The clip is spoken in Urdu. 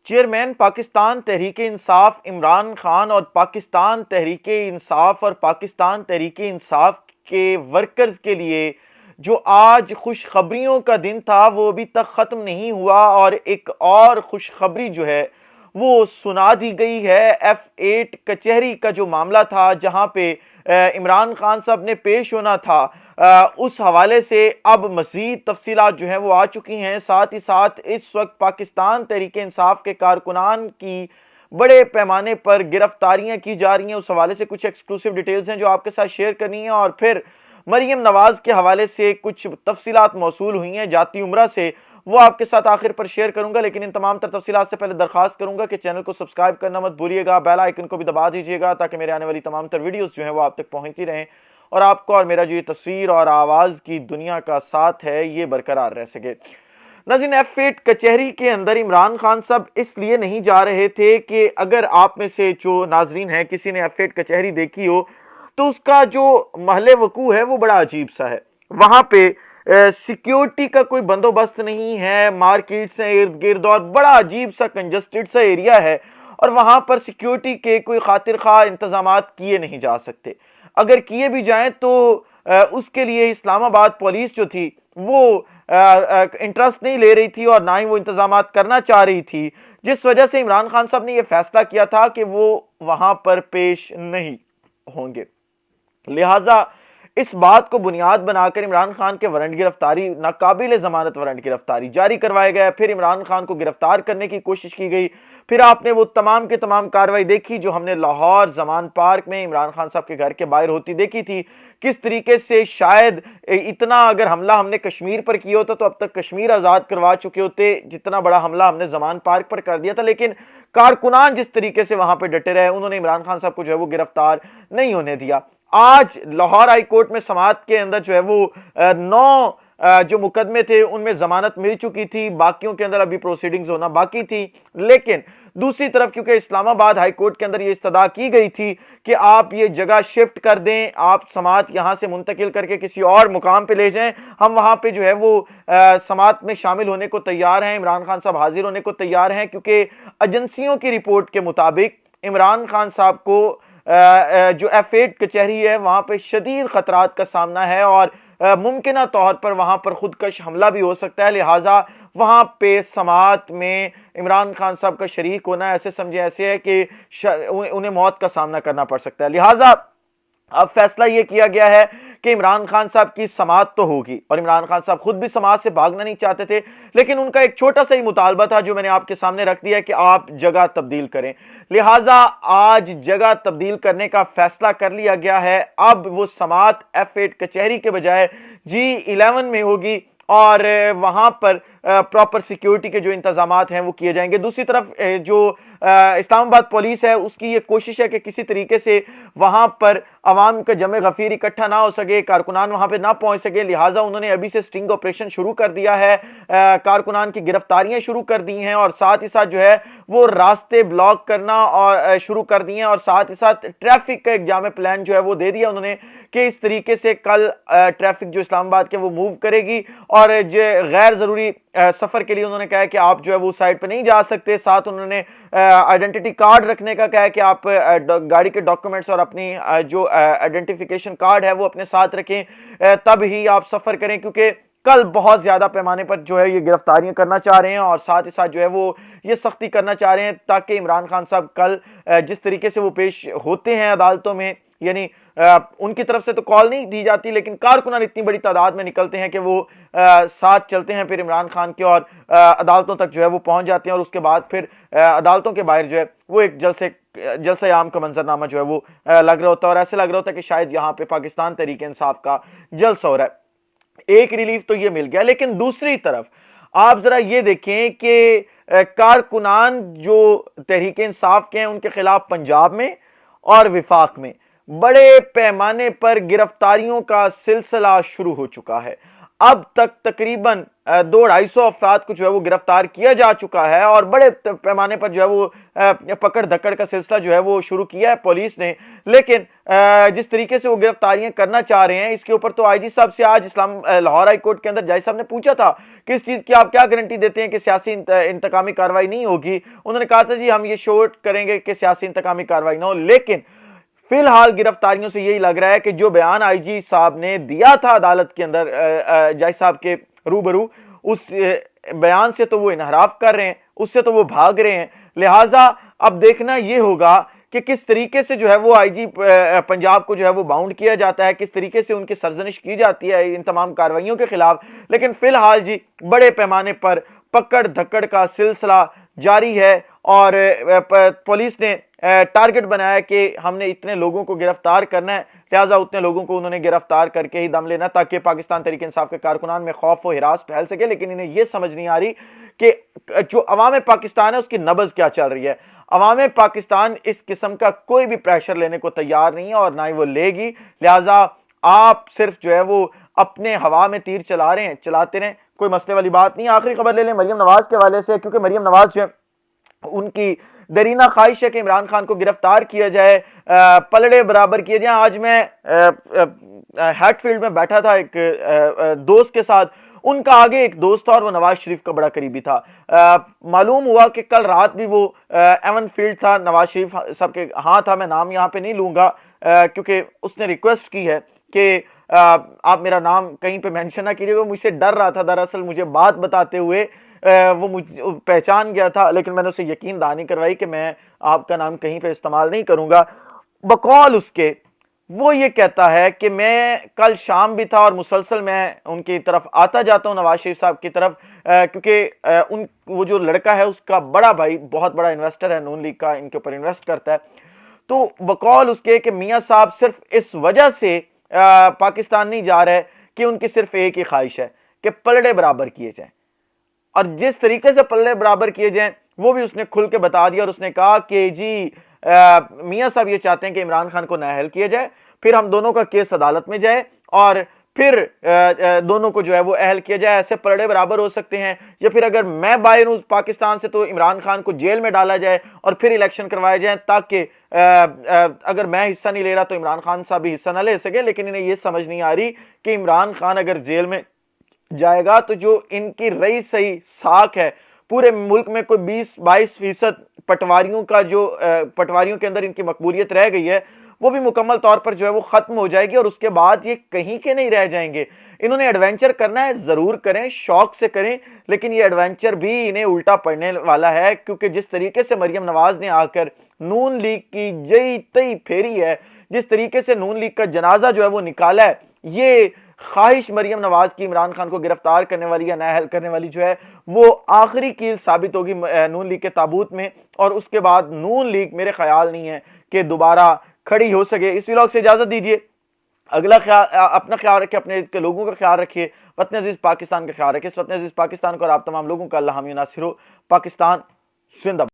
چیئرمین پاکستان تحریک انصاف عمران خان اور پاکستان تحریک انصاف اور پاکستان تحریک انصاف کے ورکرز کے لیے جو آج خوشخبریوں کا دن تھا وہ ابھی تک ختم نہیں ہوا، اور ایک اور خوشخبری جو ہے وہ سنا دی گئی ہے۔ F8 کچہری کا جو معاملہ تھا جہاں پہ عمران خان صاحب نے پیش ہونا تھا، اس حوالے سے اب مزید تفصیلات جو ہیں وہ آ چکی ہیں۔ ساتھ ہی ساتھ اس وقت پاکستان تحریک انصاف کے کارکنان کی بڑے پیمانے پر گرفتاریاں کی جا رہی ہیں، اس حوالے سے کچھ ایکسکلوسیو ڈیٹیلز ہیں جو آپ کے ساتھ شیئر کرنی ہیں، اور پھر مریم نواز کے حوالے سے کچھ تفصیلات موصول ہوئی ہیں جاتی عمرہ سے، وہ آپ کے ساتھ آخر پر شیئر کروں گا۔ لیکن ان تمام تر تفصیلات سے پہلے درخواست کروں گا کہ چینل کو سبسکرائب کرنا مت بھولیے گا، بیل آئیکن کو بھی دبا دیجیے گا تاکہ میرے آنے والی تمام تر ویڈیوز جو ہیں وہ آپ تک پہنچتی رہیں، اور آپ کو اور میرا جو یہ تصویر اور آواز کی دنیا کا ساتھ ہے یہ برقرار رہ سکے۔ ناظرین، F8 کچہری کے اندر عمران خان صاحب اس لیے نہیں جا رہے تھے کہ اگر آپ میں سے جو ناظرین ہیں کسی نے F8 کچہری دیکھی ہو تو اس کا جو محل وقوع ہے وہ بڑا عجیب سا ہے۔ وہاں پہ سیکیورٹی کا کوئی بندوبست نہیں ہے، مارکیٹس ہیں ارد گرد، اور بڑا عجیب سا کنجسٹڈ سا ایریا ہے، اور وہاں پر سیکیورٹی کے کوئی خاطر خواہ انتظامات کیے نہیں جا سکتے۔ اگر کیے بھی جائیں تو اس کے لیے اسلام آباد پولیس جو تھی وہ انٹرسٹ نہیں لے رہی تھی، اور نہ ہی وہ انتظامات کرنا چاہ رہی تھی، جس وجہ سے عمران خان صاحب نے یہ فیصلہ کیا تھا کہ وہ وہاں پر پیش نہیں ہوں گے۔ لہٰذا اس بات کو بنیاد بنا کر عمران خان کے وارنٹ گرفتاری، ناقابل ضمانت وارنٹ گرفتاری جاری کروائے گئے، پھر عمران خان کو گرفتار کرنے کی کوشش کی گئی، پھر آپ نے وہ تمام کے تمام کارروائی دیکھی جو ہم نے لاہور زمان پارک میں عمران خان صاحب کے گھر کے باہر ہوتی دیکھی تھی، کس طریقے سے شاید اتنا اگر حملہ ہم نے کشمیر پر کیا ہوتا تو اب تک کشمیر آزاد کروا چکے ہوتے، جتنا بڑا حملہ ہم نے زمان پارک پر کر دیا تھا، لیکن کارکنان جس طریقے سے وہاں پہ ڈٹے رہے انہوں نے عمران خان صاحب کو جو ہے وہ گرفتار نہیں ہونے دیا۔ آج لاہور ہائی کورٹ میں سماعت کے اندر جو ہے وہ 9 جو مقدمے تھے ان میں ضمانت مل چکی تھی، باقیوں کے اندر ابھی پروسیڈنگز ہونا باقی تھی، لیکن دوسری طرف کیونکہ اسلام آباد ہائی کورٹ کے اندر یہ استدعا کی گئی تھی کہ آپ یہ جگہ شفٹ کر دیں، آپ سماعت یہاں سے منتقل کر کے کسی اور مقام پہ لے جائیں، ہم وہاں پہ جو ہے وہ سماعت میں شامل ہونے کو تیار ہیں، عمران خان صاحب حاضر ہونے کو تیار ہیں، کیونکہ ایجنسیوں کی رپورٹ کے مطابق عمران خان صاحب کو جو F8 کچہری ہے وہاں پہ شدید خطرات کا سامنا ہے، اور ممکنہ طور پر وہاں پر خودکش حملہ بھی ہو سکتا ہے، لہٰذا وہاں پہ سماعت میں عمران خان صاحب کا شریک ہونا ایسے سمجھے ایسے ہے کہ انہیں موت کا سامنا کرنا پڑ سکتا ہے۔ لہٰذا اب فیصلہ یہ کیا گیا ہے کہ عمران خان صاحب کی سماعت تو ہوگی، اور عمران خان صاحب خود بھی سماعت سے بھاگنا نہیں چاہتے تھے، لیکن ان کا ایک چھوٹا سا ہی مطالبہ تھا جو میں نے آپ کے سامنے رکھ دیا کہ آپ جگہ تبدیل کریں، لہٰذا آج جگہ تبدیل کرنے کا فیصلہ کر لیا گیا ہے۔ اب وہ سماعت F8 کچہری کے بجائے G11 میں ہوگی، اور وہاں پر پراپر سیکیورٹی کے جو انتظامات ہیں وہ کیے جائیں گے۔ دوسری طرف جو اسلام آباد پولیس ہے اس کی یہ کوشش ہے کہ کسی طریقے سے وہاں پر عوام کا جمع غفیر اکٹھا نہ ہو سکے، کارکنان وہاں پہ نہ پہنچ سکے، لہٰذا انہوں نے ابھی سے سٹنگ آپریشن شروع کر دیا ہے، کارکنان کی گرفتاریاں شروع کر دی ہیں، اور ساتھ ہی ساتھ جو ہے وہ راستے بلاک کرنا اور شروع کر دیے ہیں، اور ساتھ ہی ساتھ ٹریفک کا ایک جامع پلان جو ہے وہ دے دیا انہوں نے کہ اس طریقے سے کل ٹریفک جو اسلام آباد کے وہ موو کرے گی، اور جو غیر ضروری سفر کے لیے انہوں نے کہا ہے کہ آپ جو ہے وہ سائٹ پہ نہیں جا سکتے، ساتھ انہوں نے آئیڈینٹی کارڈ رکھنے کا کہا ہے کہ آپ گاڑی کے ڈاکومنٹس اور اپنی جو آئیڈینٹیفیکیشن کارڈ ہے وہ اپنے ساتھ رکھیں، تب ہی آپ سفر کریں، کیونکہ کل بہت زیادہ پیمانے پر جو ہے یہ گرفتاریاں کرنا چاہ رہے ہیں، اور ساتھ ہی ساتھ جو ہے وہ یہ سختی کرنا چاہ رہے ہیں تاکہ عمران خان صاحب کل جس طریقے سے وہ پیش ہوتے ہیں عدالتوں میں، یعنی ان کی طرف سے تو کال نہیں دی جاتی لیکن کارکنان اتنی بڑی تعداد میں نکلتے ہیں کہ وہ ساتھ چلتے ہیں پھر عمران خان کے، اور عدالتوں تک جو ہے وہ پہنچ جاتے ہیں، اور اس کے بعد پھر عدالتوں کے باہر جو ہے وہ ایک جلسہ عام کا منظرنامہ جو ہے وہ لگ رہا ہوتا ہے، اور ایسے لگ رہا ہوتا ہے کہ شاید یہاں پہ پاکستان تحریک انصاف کا جلسہ ہو رہا ہے۔ ایک ریلیف تو یہ مل گیا، لیکن دوسری طرف آپ ذرا یہ دیکھیں کہ کارکنان جو تحریک انصاف کے ہیں ان کے خلاف پنجاب میں اور وفاق میں بڑے پیمانے پر گرفتاریوں کا سلسلہ شروع ہو چکا ہے۔ اب تک تقریباً 200-250 افراد کو جو ہے وہ گرفتار کیا جا چکا ہے اور بڑے پیمانے پر جو ہے وہ پکڑ دھکڑ کا سلسلہ جو ہے وہ شروع کیا ہے پولیس نے. لیکن جس طریقے سے وہ گرفتاریاں کرنا چاہ رہے ہیں اس کے اوپر تو آئی جی صاحب سے آج لاہور ہائی کورٹ کے اندر جج صاحب نے پوچھا تھا کہ اس چیز کی آپ کیا گارنٹی دیتے ہیں کہ سیاسی انتقامی کارروائی نہیں ہوگی. انہوں نے کہا تھا جی ہم یہ شورٹ کریں گے کہ سیاسی انتقامی کارروائی نہ ہو. لیکن فی الحال گرفتاریوں سے یہی لگ رہا ہے کہ جو بیان آئی جی صاحب نے دیا تھا عدالت کے اندر جج صاحب کے روبرو, اس بیان سے تو وہ انحراف کر رہے ہیں, اس سے تو وہ بھاگ رہے ہیں. لہٰذا اب دیکھنا یہ ہوگا کہ کس طریقے سے جو ہے وہ آئی جی پنجاب کو جو ہے وہ باؤنڈ کیا جاتا ہے, کس طریقے سے ان کی سرزنش کی جاتی ہے ان تمام کارروائیوں کے خلاف. لیکن فی الحال جی بڑے پیمانے پر پکڑ دھکڑ کا سلسلہ جاری ہے اور پولیس نے ٹارگٹ بنایا کہ ہم نے اتنے لوگوں کو گرفتار کرنا ہے, لہٰذا اتنے لوگوں کو انہوں نے گرفتار کر کے ہی دم لینا تاکہ پاکستان تحریک انصاف کے کارکنان میں خوف و ہراس پھیل سکے. لیکن انہیں یہ سمجھ نہیں آ رہی کہ جو عوام پاکستان ہے اس کی نبض کیا چل رہی ہے. عوام پاکستان اس قسم کا کوئی بھی پریشر لینے کو تیار نہیں ہے اور نہ ہی وہ لے گی. لہٰذا آپ صرف جو ہے وہ اپنے ہوا میں تیر چلا رہے ہیں, چلاتے رہیں, کوئی مسئلے والی بات نہیں. آخری خبر لے لیں مریم نواز کے حوالے سے, کیونکہ مریم نواز جو ہے ان کی درینہ خواہش ہے کہ عمران خان کو گرفتار کیا جائے, پلڑے برابر کیے جائیں. آج میں ہیٹ فیلڈ میں بیٹھا تھا ایک دوست کے ساتھ, ان کا آگے ایک دوست تھا اور وہ نواز شریف کا بڑا قریبی تھا. معلوم ہوا کہ کل رات بھی وہ ایون فیلڈ تھا نواز شریف صاحب کے ہاں تھا, میں نام یہاں پہ نہیں لوں گا کیونکہ اس نے ریکویسٹ کی ہے کہ آپ میرا نام کہیں پہ مینشن نہ کیجیے. وہ مجھ سے ڈر رہا تھا دراصل مجھے بات بتاتے ہوئے, وہ مجھ پہچان گیا تھا, لیکن میں نے اسے یقین دہانی کروائی کہ میں آپ کا نام کہیں پہ استعمال نہیں کروں گا. بقول اس کے وہ یہ کہتا ہے کہ میں کل شام بھی تھا اور مسلسل میں ان کی طرف آتا جاتا ہوں نواز شریف صاحب کی طرف, کیونکہ وہ جو لڑکا ہے اس کا بڑا بھائی بہت بڑا انویسٹر ہے, نون لیگ کا ان کے اوپر انویسٹ کرتا ہے. تو بقول اس کے کہ میاں صاحب صرف اس وجہ سے پاکستان نہیں جا رہے کہ ان کی صرف ایک ہی خواہش ہے کہ پلڑے برابر کیے جائیں, اور جس طریقے سے پلڑے برابر کیے جائیں وہ بھی اس نے کھل کے بتا دیا. اور اس نے کہا کہ جی میاں صاحب یہ چاہتے ہیں کہ عمران خان کو نااہل کیا جائے, پھر ہم دونوں کا کیس عدالت میں جائے اور پھر دونوں کو جو ہے وہ اہل کیا جائے. ایسے پلڑے برابر ہو سکتے ہیں. یا پھر اگر میں باہر ہوں پاکستان سے تو عمران خان کو جیل میں ڈالا جائے اور پھر الیکشن کروائے جائیں, تاکہ اگر میں حصہ نہیں لے رہا تو عمران خان صاحب بھی حصہ نہ لے سکے. لیکن انہیں یہ سمجھ نہیں آ رہی کہ عمران خان اگر جیل میں جائے گا تو جو ان کی رئی صحیح ساکھ ہے پورے ملک میں کوئی 20-22% پٹواریوں کا جو پٹواریوں کے اندر ان کی مقبولیت رہ گئی ہے وہ بھی مکمل طور پر جو ہے وہ ختم ہو جائے گی, اور اس کے بعد یہ کہیں کے نہیں رہ جائیں گے. انہوں نے ایڈونچر کرنا ہے ضرور کریں, شوق سے کریں, لیکن یہ ایڈونچر بھی انہیں الٹا پڑنے والا ہے, کیونکہ جس طریقے سے مریم نواز نے آ کر نون لیگ کی جئی تئی پھیری ہے, جس طریقے سے نون لیگ کا جنازہ جو ہے وہ نکالا ہے, یہ خواہش مریم نواز کی عمران خان کو گرفتار کرنے والی یا نااہل کرنے والی جو ہے وہ آخری کیل ثابت ہوگی نون لیگ کے تابوت میں, اور اس کے بعد نون لیگ میرے خیال نہیں ہے کہ دوبارہ کھڑی ہو سکے. اس ولاگ سے اجازت دیجیے, اگلا اپنا خیال رکھیں, اپنے لوگوں کا خیال رکھیے, وطن عزیز پاکستان کا خیال رکھیں. اس وطن عزیز پاکستان کو اور آپ تمام لوگوں کا اللہ حامی و ناصر ہو. پاکستان زندہ باد.